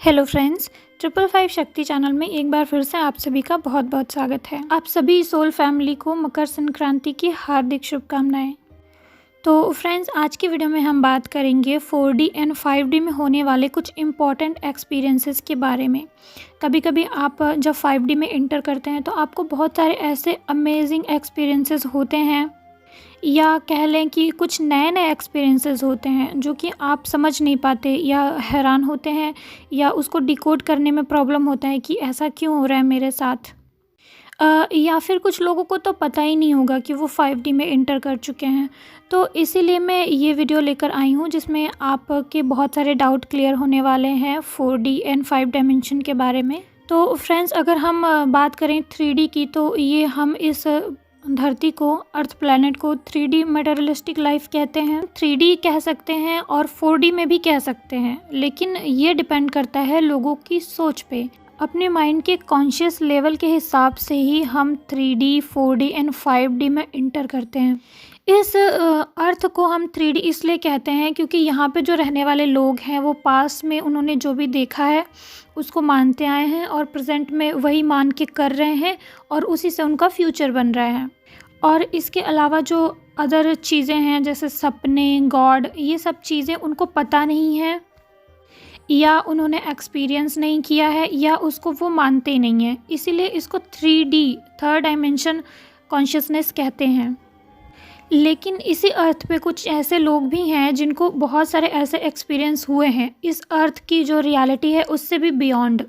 Hello friends, 555 शक्ति channel में एक बार फिर से आप सभी का बहुत बहुत स्वागत है। आप सभी सोल फैमिली को मकर संक्रांति की हार्दिक शुभकामनाएं। तो फ्रेंड्स, आज की वीडियो में हम बात करेंगे 4D एंड 5D में होने वाले कुछ इम्पॉर्टेंट एक्सपीरियंसेस के बारे में। कभी कभी आप जब 5D में इंटर करते हैं तो आपको बहुत सारे ऐसे अमेजिंग एक्सपीरियंसेस होते हैं, या कह लें कि कुछ नए नए एक्सपीरियंसेस होते हैं जो कि आप समझ नहीं पाते या हैरान होते हैं, या उसको डिकोड करने में प्रॉब्लम होता है कि ऐसा क्यों हो रहा है मेरे साथ। या फिर कुछ लोगों को तो पता ही नहीं होगा कि वो 5D में इंटर कर चुके हैं। तो इसीलिए मैं ये वीडियो लेकर आई हूँ जिसमें आपके बहुत सारे डाउट क्लियर होने वाले हैं 4D एंड 5 डायमेंशन के बारे में। तो फ्रेंड्स, अगर हम बात करें 3D की, तो ये हम इस धरती को, अर्थ प्लैनेट को 3D मटेरियलिस्टिक लाइफ कहते हैं। 3D कह सकते हैं और 4D में भी कह सकते हैं, लेकिन ये डिपेंड करता है लोगों की सोच पे। अपने माइंड के कॉन्शियस लेवल के हिसाब से ही हम 3D, 4D एंड 5D में इंटर करते हैं। इस अर्थ को हम 3D इसलिए कहते हैं क्योंकि यहाँ पे जो रहने वाले लोग हैं वो पास्ट में उन्होंने जो भी देखा है उसको मानते आए हैं और प्रेजेंट में वही मान के कर रहे हैं और उसी से उनका फ्यूचर बन रहा है। और इसके अलावा जो अदर चीज़ें हैं जैसे सपने, गॉड, ये सब चीज़ें उनको पता नहीं है, या उन्होंने एक्सपीरियंस नहीं किया है, या उसको वो मानते नहीं हैं। इसीलिए इसको 3D, थर्ड डायमेंशन कॉन्शियसनेस कहते हैं। लेकिन इसी अर्थ पे कुछ ऐसे लोग भी हैं जिनको बहुत सारे ऐसे एक्सपीरियंस हुए हैं इस अर्थ की जो रियलिटी है उससे भी बियॉन्ड।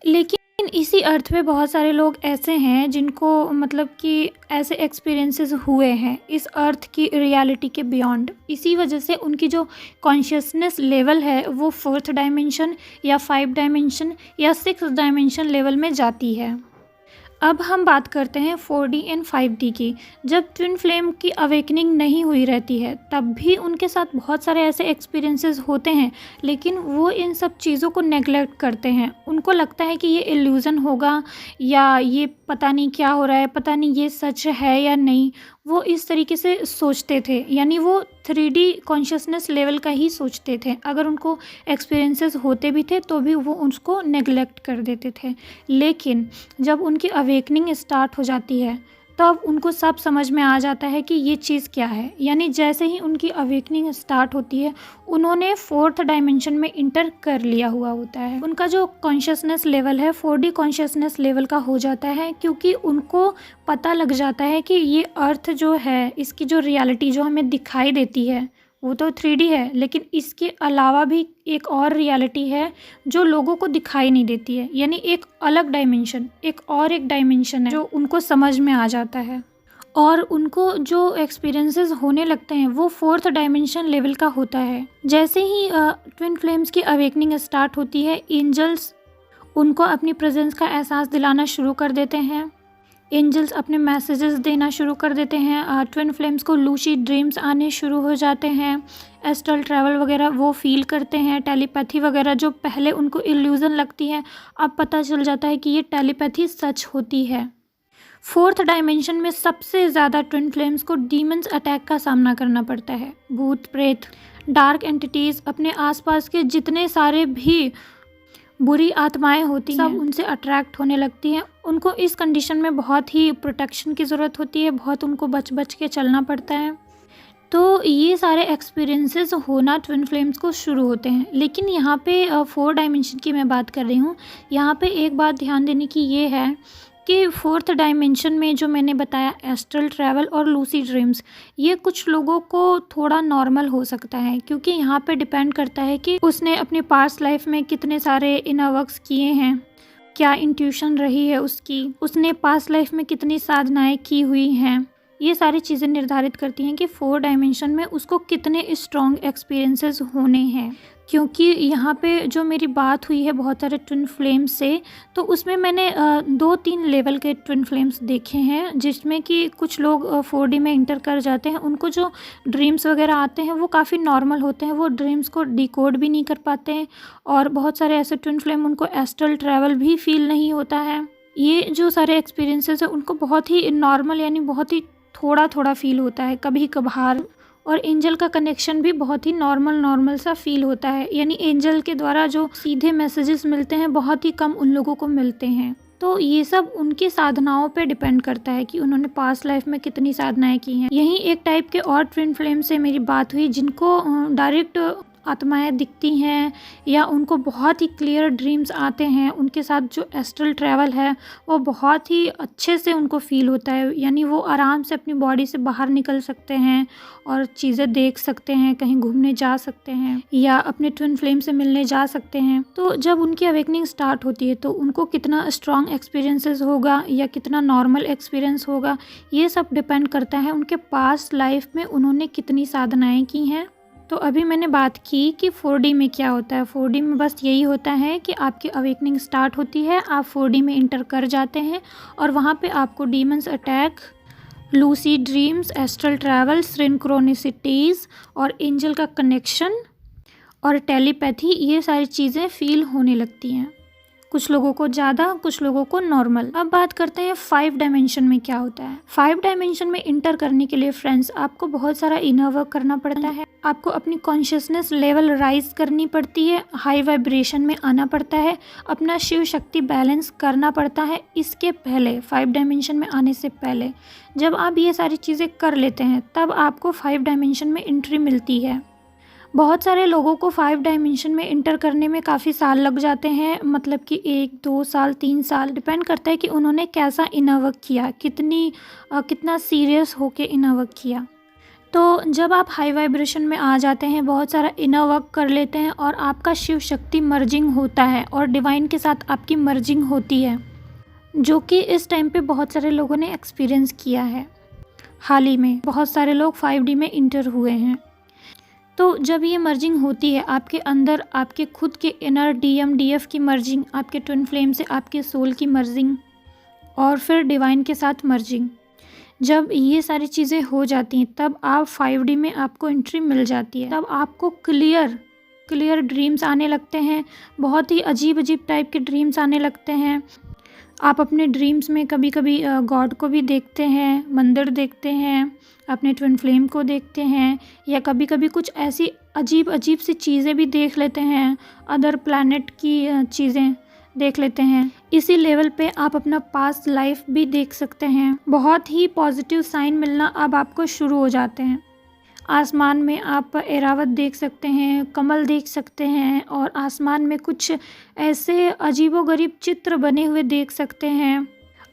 लेकिन इसी अर्थ पे बहुत सारे लोग ऐसे हैं जिनको मतलब कि ऐसे एक्सपीरियंसेस हुए हैं इस अर्थ की रियलिटी के बियॉन्ड। इसी वजह से उनकी जो कॉन्शियसनेस लेवल है वो 4th डायमेंशन या 5 डायमेंशन या 6th डायमेंशन लेवल में जाती है। अब हम बात करते हैं 4D एंड 5D की। जब ट्विन फ्लेम की अवेकनिंग नहीं हुई रहती है तब भी उनके साथ बहुत सारे ऐसे एक्सपीरियंसेस होते हैं, लेकिन वो इन सब चीज़ों को नेगलेक्ट करते हैं। उनको लगता है कि ये इल्यूज़न होगा, या ये पता नहीं क्या हो रहा है, पता नहीं ये सच है या नहीं। वो इस तरीके से सोचते थे, यानी वो 3D कॉन्शियसनेस लेवल का ही सोचते थे। अगर उनको एक्सपीरियंसेस होते भी थे तो भी वो उसको नेगलेक्ट कर देते थे। लेकिन जब उनकी अवेकनिंग स्टार्ट हो जाती है तब उनको सब समझ में आ जाता है कि ये चीज़ क्या है। यानी जैसे ही उनकी अवेकनिंग स्टार्ट होती है उन्होंने 4th डायमेंशन में इंटर कर लिया हुआ होता है। उनका जो कॉन्शियसनेस लेवल है 4D कॉन्शियसनेस लेवल का हो जाता है, क्योंकि उनको पता लग जाता है कि ये अर्थ जो है, इसकी जो रियलिटी जो हमें दिखाई देती है वो तो 3D है, लेकिन इसके अलावा भी एक और रियलिटी है जो लोगों को दिखाई नहीं देती है। यानी एक अलग डायमेंशन, एक डायमेंशन है जो उनको समझ में आ जाता है। और उनको जो एक्सपीरियंसेस होने लगते हैं वो 4th डायमेंशन लेवल का होता है। जैसे ही ट्विन फ्लेम्स की अवेकनिंग स्टार्ट होती है, एंजल्स उनको अपनी प्रेजेंस का एहसास दिलाना शुरू कर देते हैं। एंजल्स अपने मैसेजेस देना शुरू कर देते हैं। ट्विन फ्लेम्स को लूसीड ड्रीम्स आने शुरू हो जाते हैं। एस्ट्रल ट्रैवल वगैरह वो फील करते हैं। टेलीपैथी वगैरह जो पहले उनको इल्यूज़न लगती है, अब पता चल जाता है कि ये टेलीपैथी सच होती है। 4th डायमेंशन में सबसे ज़्यादा ट्विन फ्लेम्स को डीमंस अटैक का सामना करना पड़ता है। भूत प्रेत, डार्क एंटिटीज़, अपने आसपास के जितने सारे भी बुरी आत्माएं होती हैं सब उनसे अट्रैक्ट होने लगती हैं। उनको इस कंडीशन में बहुत ही प्रोटेक्शन की ज़रूरत होती है, बहुत उनको बच बच के चलना पड़ता है। तो ये सारे एक्सपीरियंसेस होना ट्विन फ्लेम्स को शुरू होते हैं। लेकिन यहाँ पे 4 डायमेंशन की मैं बात कर रही हूँ। यहाँ पे एक बात ध्यान देने की ये है कि 4th डायमेंशन में जो मैंने बताया एस्ट्रल ट्रैवल और लूसी ड्रीम्स, ये कुछ लोगों को थोड़ा नॉर्मल हो सकता है, क्योंकि यहाँ पे डिपेंड करता है कि उसने अपने पास्ट लाइफ में कितने सारे इनर वर्क्स किए हैं, क्या इंट्यूशन रही है उसकी, उसने पास्ट लाइफ में कितनी साधनाएं की हुई हैं। ये सारी चीज़ें निर्धारित करती हैं कि 4 डायमेंशन में उसको कितने स्ट्रॉन्ग एक्सपीरियंसेस होने हैं। क्योंकि यहाँ पे जो मेरी बात हुई है बहुत सारे ट्विन फ्लेम्स से, तो उसमें मैंने 2-3 लेवल के ट्विन फ्लेम्स देखे हैं, जिसमें कि कुछ लोग 4D में इंटर कर जाते हैं। उनको जो ड्रीम्स वगैरह आते हैं वो काफ़ी नॉर्मल होते हैं, वो ड्रीम्स को डिकोड भी नहीं कर पाते हैं। और बहुत सारे ऐसे ट्विन फ्लेम उनको एस्ट्रल ट्रैवल भी फील नहीं होता है। ये जो सारे एक्सपीरियंसेस हैं उनको बहुत ही नॉर्मल, यानी बहुत ही थोड़ा थोड़ा फील होता है, कभी कभार और एंजल का कनेक्शन भी बहुत ही नॉर्मल सा फील होता है, यानी एंजल के द्वारा जो सीधे मैसेजेस मिलते हैं बहुत ही कम उन लोगों को मिलते हैं। तो ये सब उनकी साधनाओं पे डिपेंड करता है कि उन्होंने पास्ट लाइफ में कितनी साधनाएं की हैं। यहीं एक टाइप के और ट्विन फ्लेम से मेरी बात हुई जिनको डायरेक्ट आत्माएं दिखती हैं या उनको बहुत ही क्लियर ड्रीम्स आते हैं। उनके साथ जो एस्ट्रल ट्रैवल है वो बहुत ही अच्छे से उनको फील होता है, यानी वो आराम से अपनी बॉडी से बाहर निकल सकते हैं और चीज़ें देख सकते हैं, कहीं घूमने जा सकते हैं या अपने ट्विन फ्लेम से मिलने जा सकते हैं। तो जब उनकी अवेकनिंग स्टार्ट होती है तो उनको कितना स्ट्रॉन्ग एक्सपीरियंसेस होगा या कितना नॉर्मल एक्सपीरियंस होगा, ये सब डिपेंड करता है उनके पास्ट लाइफ में उन्होंने कितनी साधनाएं की हैं। तो अभी मैंने बात की कि 4D में क्या होता है। 4D में बस यही होता है कि आपकी अवेकनिंग स्टार्ट होती है, आप 4D में इंटर कर जाते हैं और वहाँ पे आपको demons attack, lucid dreams, astral travel, synchronicities और एंजल का कनेक्शन और टेलीपैथी, ये सारी चीज़ें फील होने लगती हैं। कुछ लोगों को ज़्यादा, कुछ लोगों को नॉर्मल। अब बात करते हैं 5 डायमेंशन में क्या होता है। 5 डायमेंशन में इंटर करने के लिए फ्रेंड्स आपको बहुत सारा इनर वर्क करना पड़ता है। आपको अपनी कॉन्शियसनेस लेवल राइज करनी पड़ती है, हाई वाइब्रेशन में आना पड़ता है, अपना शिव शक्ति बैलेंस करना पड़ता है। इसके पहले 5 डायमेंशन में आने से पहले जब आप ये सारी चीज़ें कर लेते हैं तब आपको 5 डायमेंशन में एंट्री मिलती है। बहुत सारे लोगों को 5 डायमेंशन में इंटर करने में काफ़ी साल लग जाते हैं, मतलब कि 1, 2 साल, 3 साल, डिपेंड करता है कि उन्होंने कैसा इनर वर्क किया, कितना सीरियस होके इनर वर्क किया। तो जब आप हाई वाइब्रेशन में आ जाते हैं, बहुत सारा इनर वर्क कर लेते हैं और आपका शिव शक्ति मर्जिंग होता है और डिवाइन के साथ आपकी मर्जिंग होती है, जो कि इस टाइम पे बहुत सारे लोगों ने एक्सपीरियंस किया है। हाल ही में बहुत सारे लोग 5D में इंटर हुए हैं। तो जब ये मर्जिंग होती है आपके अंदर, आपके खुद के इनर DMDF की मर्जिंग, आपके ट्विन फ्लेम से आपके सोल की मर्जिंग और फिर डिवाइन के साथ मर्जिंग, जब ये सारी चीज़ें हो जाती हैं तब आप 5D में आपको एंट्री मिल जाती है। तब आपको क्लियर ड्रीम्स आने लगते हैं, बहुत ही अजीब टाइप के ड्रीम्स आने लगते हैं। आप अपने ड्रीम्स में कभी कभी गॉड को भी देखते हैं, मंदिर देखते हैं, अपने ट्विन फ्लेम को देखते हैं, या कभी कभी कुछ ऐसी अजीब सी चीज़ें भी देख लेते हैं, अदर प्लैनेट की चीज़ें देख लेते हैं। इसी लेवल पे आप अपना पास्ट लाइफ भी देख सकते हैं। बहुत ही पॉजिटिव साइन मिलना अब आपको शुरू हो जाते हैं। आसमान में आप एरावत देख सकते हैं, कमल देख सकते हैं और आसमान में कुछ ऐसे अजीबोगरीब चित्र बने हुए देख सकते हैं।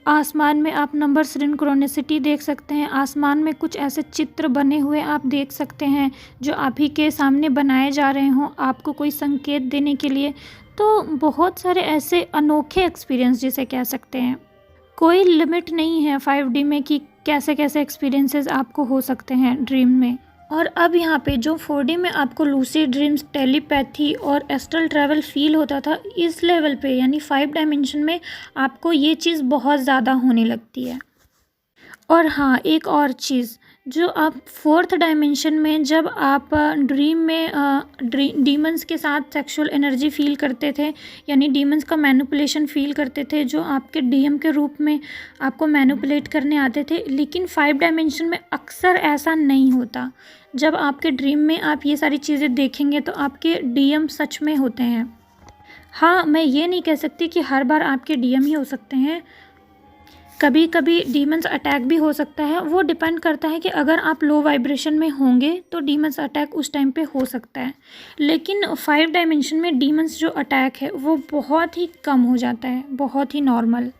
आसमान में आप नंबर सिंक्रोनिसिटी देख सकते हैं। आसमान में कुछ ऐसे चित्र बने हुए आप देख सकते हैं जो आप ही के सामने बनाए जा रहे हों, आपको कोई संकेत देने के लिए। तो बहुत सारे ऐसे अनोखे एक्सपीरियंस जिसे कह सकते हैं। कोई लिमिट नहीं है 5D में कि कैसे एक्सपीरियंसेस आपको हो सकते हैं ड्रीम में। और अब यहाँ पे जो 4D में आपको लूसीड ड्रीम्स, टेलीपैथी और एस्ट्रल ट्रैवल फील होता था, इस लेवल पे यानी 5 डायमेंशन में आपको ये चीज़ बहुत ज़्यादा होने लगती है। और हाँ, एक और चीज़, जो आप 4th डायमेंशन में जब आप ड्रीम में डीमंस के साथ सेक्सुअल एनर्जी फील करते थे, यानी डीमंस का मैनिपुलेशन फील करते थे, जो आपके DM के रूप में आपको मैनिपुलेट करने आते थे। लेकिन 5 डायमेंशन में अक्सर ऐसा नहीं होता। जब आपके ड्रीम में आप ये सारी चीज़ें देखेंगे तो आपके DM सच में होते हैं। हाँ, मैं ये नहीं कह सकती कि हर बार आपके DM ही हो सकते हैं, कभी कभी डीमंस अटैक भी हो सकता है। वो डिपेंड करता है कि अगर आप लो वाइब्रेशन में होंगे तो डीमंस अटैक उस टाइम पे हो सकता है। लेकिन 5 डायमेंशन में डीमंस जो अटैक है वो बहुत ही कम हो जाता है, बहुत ही नॉर्मल।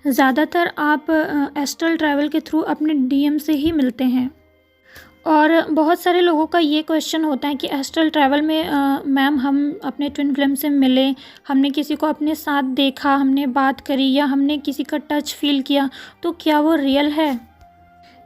ज़्यादातर आप एस्ट्रल ट्रैवल के थ्रू अपने DM से ही मिलते हैं। और बहुत सारे लोगों का ये क्वेश्चन होता है कि एस्ट्रल ट्रैवल में मैम हम अपने ट्विन फ्लेम से मिले, हमने किसी को अपने साथ देखा, हमने बात करी या हमने किसी का टच फील किया, तो क्या वो रियल है?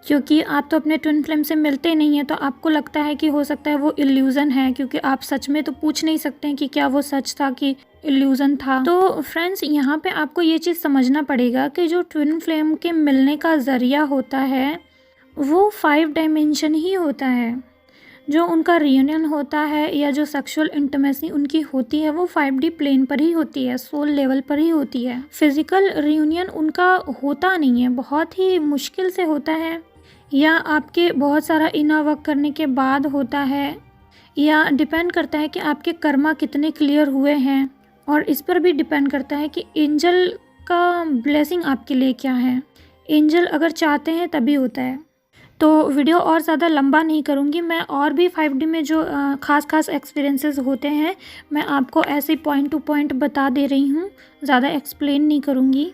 क्योंकि आप तो अपने ट्विन फ्लेम से मिलते नहीं हैं, तो आपको लगता है कि हो सकता है वो इल्यूज़न है, क्योंकि आप सच में तो पूछ नहीं सकते हैं कि क्या वो सच था कि इल्यूज़न था। तो फ्रेंड्स, यहाँ पे आपको ये चीज़ समझना पड़ेगा कि जो ट्विन फ्लेम के मिलने का ज़रिया होता है वो 5 डायमेंशन ही होता है। जो उनका रियूनियन होता है या जो सेक्सुअल इंटीमेसी उनकी होती है वो 5D प्लेन पर ही होती है, सोल लेवल पर ही होती है। फिज़िकल रियूनियन उनका होता नहीं है, बहुत ही मुश्किल से होता है, या आपके बहुत सारा इनर वर्क करने के बाद होता है, या डिपेंड करता है कि आपके कर्मा कितने क्लियर हुए हैं, और इस पर भी डिपेंड करता है कि एंजल का ब्लेसिंग आपके लिए क्या है। एंजल अगर चाहते हैं तभी होता है। तो वीडियो और ज़्यादा लंबा नहीं करूँगी मैं, और भी 5D में जो ख़ास एक्सपीरियंसेस होते हैं मैं आपको ऐसे पॉइंट टू पॉइंट बता दे रही हूँ, ज़्यादा एक्सप्लेन नहीं करूँगी।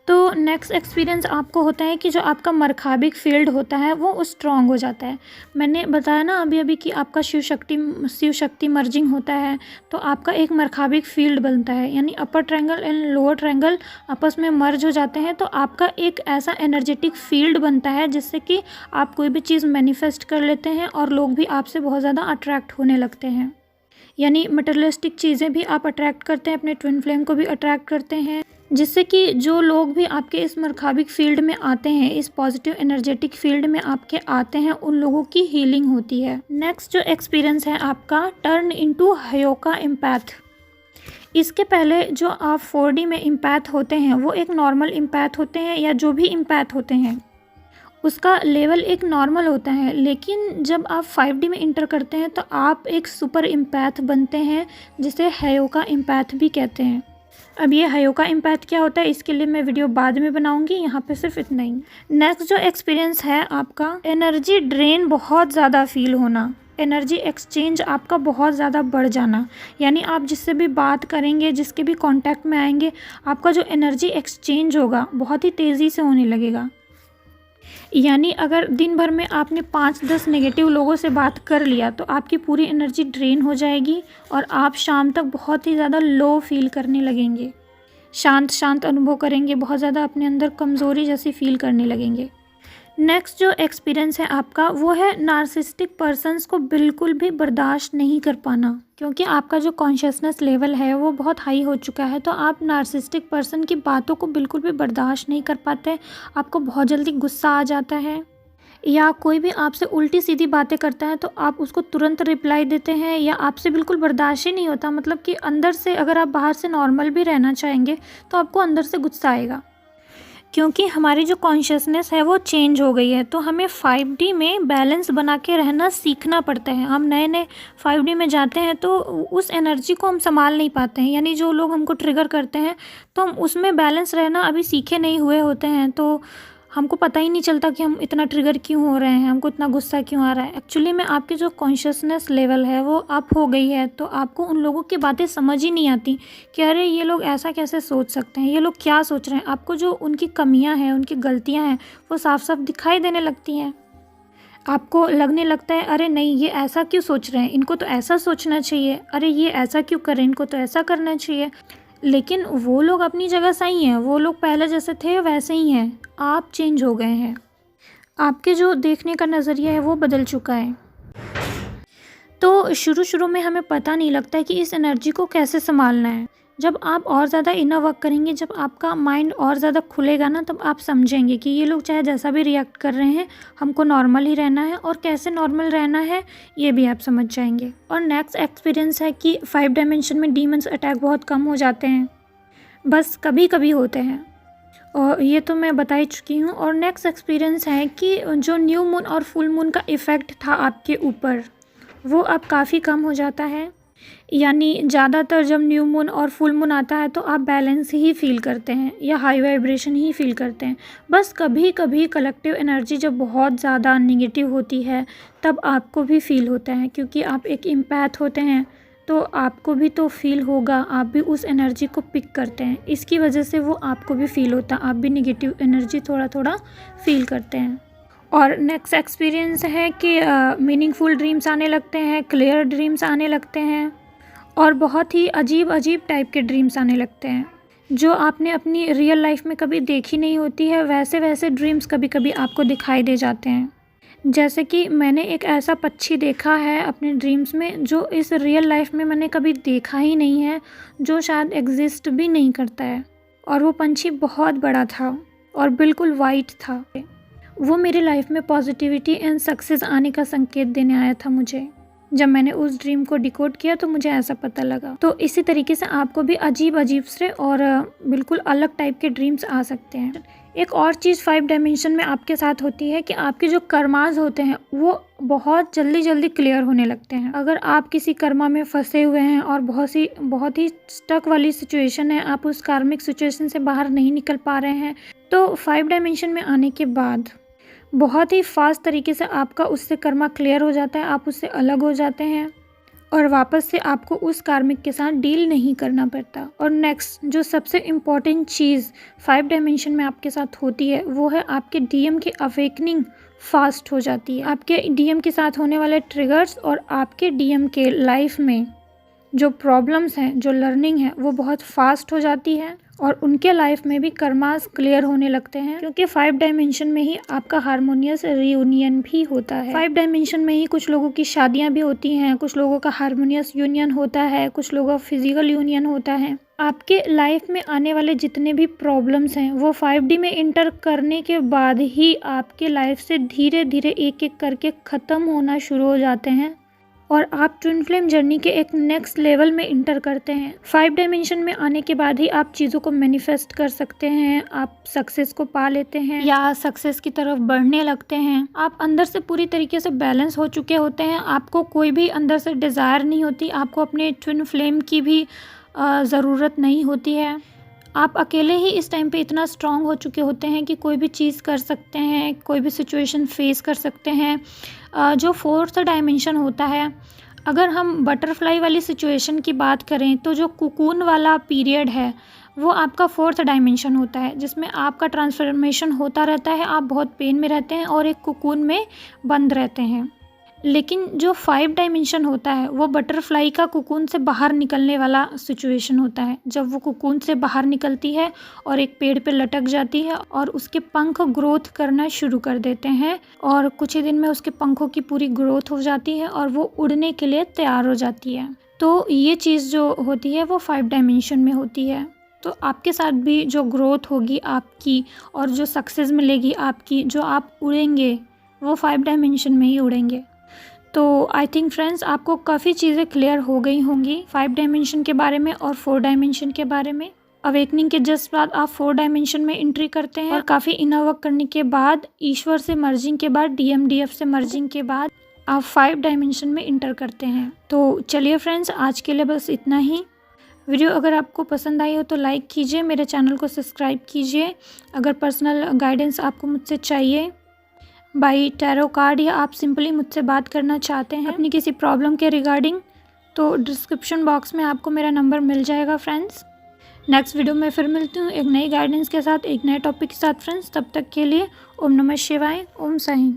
तो नेक्स्ट एक्सपीरियंस आपको होता है कि जो आपका मरखाबिक फील्ड होता है वो स्ट्रॉन्ग हो जाता है। मैंने बताया ना अभी कि आपका शिव शक्ति मर्जिंग होता है, तो आपका एक मरखाबिक फील्ड बनता है, यानी अपर ट्रायंगल एंड लोअर ट्रायंगल आपस में मर्ज हो जाते हैं। तो आपका एक ऐसा एनर्जेटिक फील्ड बनता है जिससे कि आप कोई भी चीज़ मैनिफेस्ट कर लेते हैं और लोग भी आपसे बहुत ज़्यादा अट्रैक्ट होने लगते हैं। यानी मटेरियलिस्टिक चीज़ें भी आप अट्रैक्ट करते हैं, अपने ट्विन फ्लेम को भी अट्रैक्ट करते हैं, जिससे कि जो लोग भी आपके इस मरखाबिक फील्ड में आते हैं, इस पॉजिटिव एनर्जेटिक फील्ड में आपके आते हैं, उन लोगों की हीलिंग होती है। नेक्स्ट जो एक्सपीरियंस है आपका टर्न इनटू हयोका एम्पैथ। इसके पहले जो आप 4D में एम्पैथ होते हैं वो एक नॉर्मल एम्पैथ होते हैं, या जो भी एम्पैथ होते हैं उसका लेवल एक नॉर्मल होता है। लेकिन जब आप 5D में इंटर करते हैं तो आप एक सुपर एम्पैथ बनते हैं, जिसे हयोका एम्पैथ भी कहते हैं। अब ये हयोका एम्पैथ क्या होता है इसके लिए मैं वीडियो बाद में बनाऊंगी, यहाँ पे सिर्फ इतना ही। नेक्स्ट जो एक्सपीरियंस है आपका एनर्जी ड्रेन बहुत ज़्यादा फील होना, एनर्जी एक्सचेंज आपका बहुत ज़्यादा बढ़ जाना। यानी आप जिससे भी बात करेंगे, जिसके भी कांटेक्ट में आएंगे, आपका जो एनर्जी एक्सचेंज होगा बहुत ही तेज़ी से होने लगेगा। यानी अगर दिन भर में आपने 5-10 नेगेटिव लोगों से बात कर लिया तो आपकी पूरी एनर्जी ड्रेन हो जाएगी और आप शाम तक बहुत ही ज़्यादा लो फील करने लगेंगे, शांत अनुभव करेंगे, बहुत ज़्यादा अपने अंदर कमज़ोरी जैसी फील करने लगेंगे। नेक्स्ट जो एक्सपीरियंस है आपका वो है नार्सिसिस्टिक पर्सन्स को बिल्कुल भी बर्दाश्त नहीं कर पाना, क्योंकि आपका जो कॉन्शियसनेस लेवल है वो बहुत हाई हो चुका है। तो आप नार्सिसिस्टिक पर्सन की बातों को बिल्कुल भी बर्दाश्त नहीं कर पाते, आपको बहुत जल्दी गुस्सा आ जाता है, या कोई भी आपसे उल्टी सीधी बातें करता है तो आप उसको तुरंत रिप्लाई देते हैं, या आपसे बिल्कुल बर्दाश्त ही नहीं होता। मतलब कि अंदर से अगर आप बाहर से नॉर्मल भी रहना चाहेंगे तो आपको अंदर से गुस्सा आएगा, क्योंकि हमारी जो कॉन्शियसनेस है वो चेंज हो गई है। तो हमें 5D में बैलेंस बना के रहना सीखना पड़ता है। हम नए 5D में जाते हैं तो उस एनर्जी को हम संभाल नहीं पाते हैं, यानी जो लोग हमको ट्रिगर करते हैं तो हम उसमें बैलेंस रहना अभी सीखे नहीं हुए होते हैं, तो हमको पता ही नहीं चलता कि हम इतना ट्रिगर क्यों हो रहे हैं, हमको इतना गुस्सा क्यों आ रहा है। एक्चुअली में आपकी जो कॉन्शियसनेस लेवल है वो अप हो गई है, तो आपको उन लोगों की बातें समझ ही नहीं आती कि अरे ये लोग ऐसा कैसे सोच सकते हैं, ये लोग क्या सोच रहे हैं। आपको जो उनकी कमियां हैं, उनकी गलतियां हैं वो साफ साफ दिखाई देने लगती हैं। आपको लगने लगता है अरे नहीं ये ऐसा क्यों सोच रहे हैं, इनको तो ऐसा सोचना चाहिए, अरे ये ऐसा क्यों करें, इनको तो ऐसा करना चाहिए। लेकिन वो लोग अपनी जगह सही हैं, वो लोग पहले जैसे थे वैसे ही हैं, आप चेंज हो गए हैं, आपके जो देखने का नज़रिया है वो बदल चुका है। तो शुरू में हमें पता नहीं लगता है कि इस एनर्जी को कैसे संभालना है। जब आप और ज़्यादा इनर वर्क करेंगे, जब आपका माइंड और ज़्यादा खुलेगा ना, तब आप समझेंगे कि ये लोग चाहे जैसा भी रिएक्ट कर रहे हैं, हमको नॉर्मल ही रहना है, और कैसे नॉर्मल रहना है ये भी आप समझ जाएंगे। और नेक्स्ट एक्सपीरियंस है कि 5 डायमेंशन में डीमंस अटैक बहुत कम हो जाते हैं, बस कभी कभी होते हैं, और ये तो मैं बता ही चुकी हूँ। और नेक्स्ट एक्सपीरियंस है कि जो न्यू मून और फुल मून का इफ़ेक्ट था आपके ऊपर वो अब काफ़ी कम हो जाता है। यानी ज़्यादातर जब न्यू मून और फुल मून आता है तो आप बैलेंस ही फील करते हैं या हाई वाइब्रेशन ही फील करते हैं। बस कभी कभी कलेक्टिव एनर्जी जब बहुत ज़्यादा नेगेटिव होती है तब आपको भी फील होता है, क्योंकि आप एक एम्पैथ होते हैं तो आपको भी तो फील होगा, आप भी उस एनर्जी को पिक करते हैं, इसकी वजह से वो आपको भी फील होता है, आप भी नेगेटिव एनर्जी थोड़ा थोड़ा फील करते हैं। और नेक्स्ट एक्सपीरियंस है कि मीनिंगफुल ड्रीम्स आने लगते हैं, क्लियर ड्रीम्स आने लगते हैं, और बहुत ही अजीब टाइप के ड्रीम्स आने लगते हैं जो आपने अपनी रियल लाइफ में कभी देखी नहीं होती है। वैसे ड्रीम्स कभी कभी आपको दिखाई दे जाते हैं। जैसे कि मैंने एक ऐसा पक्षी देखा है अपने ड्रीम्स में जो इस रियल लाइफ में मैंने कभी देखा ही नहीं है, जो शायद एग्जिस्ट भी नहीं करता है, और वो पंछी बहुत बड़ा था और बिल्कुल वाइट था। वो मेरी लाइफ में पॉजिटिविटी एंड सक्सेस आने का संकेत देने आया था मुझे। जब मैंने उस ड्रीम को डिकोड किया तो मुझे ऐसा पता लगा। तो इसी तरीके से आपको भी अजीब से और बिल्कुल अलग टाइप के ड्रीम्स आ सकते हैं। एक और चीज़ 5 डायमेंशन में आपके साथ होती है कि आपके जो कर्मास होते हैं वो बहुत जल्दी क्लियर होने लगते हैं। अगर आप किसी कर्मा में फंसे हुए हैं और बहुत ही स्टक वाली सिचुएशन है, आप उस कार्मिक सिचुएशन से बाहर नहीं निकल पा रहे हैं, तो 5 डायमेंशन में आने के बाद बहुत ही फास्ट तरीके से आपका उससे कर्मा क्लियर हो जाता है, आप उससे अलग हो जाते हैं और वापस से आपको उस कार्मिक के साथ डील नहीं करना पड़ता। और नेक्स्ट जो सबसे इम्पॉर्टेंट चीज़ 5 डायमेंशन में आपके साथ होती है वो है आपके डीएम की अवेकनिंग फास्ट हो जाती है। आपके डीएम के साथ होने वाले ट्रिगर्स और आपके डीएम के लाइफ में जो प्रॉब्लम्स हैं, जो लर्निंग है, वो बहुत फास्ट हो जाती है और उनके लाइफ में भी कर्मास क्लियर होने लगते हैं, क्योंकि 5 डायमेंशन में ही आपका हारमोनियस रियूनियन भी होता है। 5 डायमेंशन में ही कुछ लोगों की शादियां भी होती हैं, कुछ लोगों का हारमोनियस यूनियन होता है, कुछ लोगों का फिजिकल यूनियन होता है। आपके लाइफ में आने वाले जितने भी प्रॉब्लम्स हैं वो 5D में इंटर करने के बाद ही आपके लाइफ से धीरे धीरे एक एक करके ख़त्म होना शुरू हो जाते हैं और आप ट्विन फ्लेम जर्नी के एक नेक्स्ट लेवल में इंटर करते हैं। 5 डायमेंशन में आने के बाद ही आप चीज़ों को मैनिफेस्ट कर सकते हैं, आप सक्सेस को पा लेते हैं या सक्सेस की तरफ बढ़ने लगते हैं। आप अंदर से पूरी तरीके से बैलेंस हो चुके होते हैं, आपको कोई भी अंदर से डिज़ायर नहीं होती, आपको अपने ट्विन फ्लेम की भी ज़रूरत नहीं होती है। आप अकेले ही इस टाइम पे इतना स्ट्रांग हो चुके होते हैं कि कोई भी चीज़ कर सकते हैं, कोई भी सिचुएशन फेस कर सकते हैं। जो 4th डायमेंशन होता है, अगर हम बटरफ्लाई वाली सिचुएशन की बात करें तो जो कुकून वाला पीरियड है वो आपका 4th डायमेंशन होता है, जिसमें आपका ट्रांसफॉर्मेशन होता रहता है, आप बहुत पेन में रहते हैं और एक कुकून में बंद रहते हैं। लेकिन जो 5 डायमेंशन होता है वो बटरफ्लाई का कुकून से बाहर निकलने वाला सिचुएशन होता है। जब वो कुकून से बाहर निकलती है और एक पेड़ पे लटक जाती है और उसके पंख ग्रोथ करना शुरू कर देते हैं और कुछ ही दिन में उसके पंखों की पूरी ग्रोथ हो जाती है और वो उड़ने के लिए तैयार हो जाती है। तो ये चीज़ जो होती है वो 5 डायमेंशन में होती है। तो आपके साथ भी जो ग्रोथ होगी आपकी और जो सक्सेस मिलेगी आपकी, जो आप उड़ेंगे वो 5 डायमेंशन में ही उड़ेंगे। तो आई थिंक फ्रेंड्स आपको काफ़ी चीज़ें क्लियर हो गई होंगी 5 डायमेंशन के बारे में और 4 डायमेंशन के बारे में। अवेकनिंग के जस्ट बाद आप 4 डायमेंशन में एंट्री करते हैं और काफ़ी इनर वर्क करने के बाद, ईश्वर से मर्जिंग के बाद, DMDF से मर्जिंग के बाद आप 5 डायमेंशन में इंटर करते हैं। तो चलिए फ्रेंड्स, आज के लिए बस इतना ही। वीडियो अगर आपको पसंद आई हो तो लाइक कीजिए, मेरे चैनल को सब्सक्राइब कीजिए। अगर पर्सनल गाइडेंस आपको मुझसे चाहिए बाई टैरो कार्ड या आप सिंपली मुझसे बात करना चाहते हैं अपनी किसी प्रॉब्लम के रिगार्डिंग, तो डिस्क्रिप्शन बॉक्स में आपको मेरा नंबर मिल जाएगा फ्रेंड्स। नेक्स्ट वीडियो में फिर मिलती हूँ एक नई गाइडेंस के साथ, एक नए टॉपिक के साथ फ्रेंड्स। तब तक के लिए ओम नमः शिवाय, ओम साईं।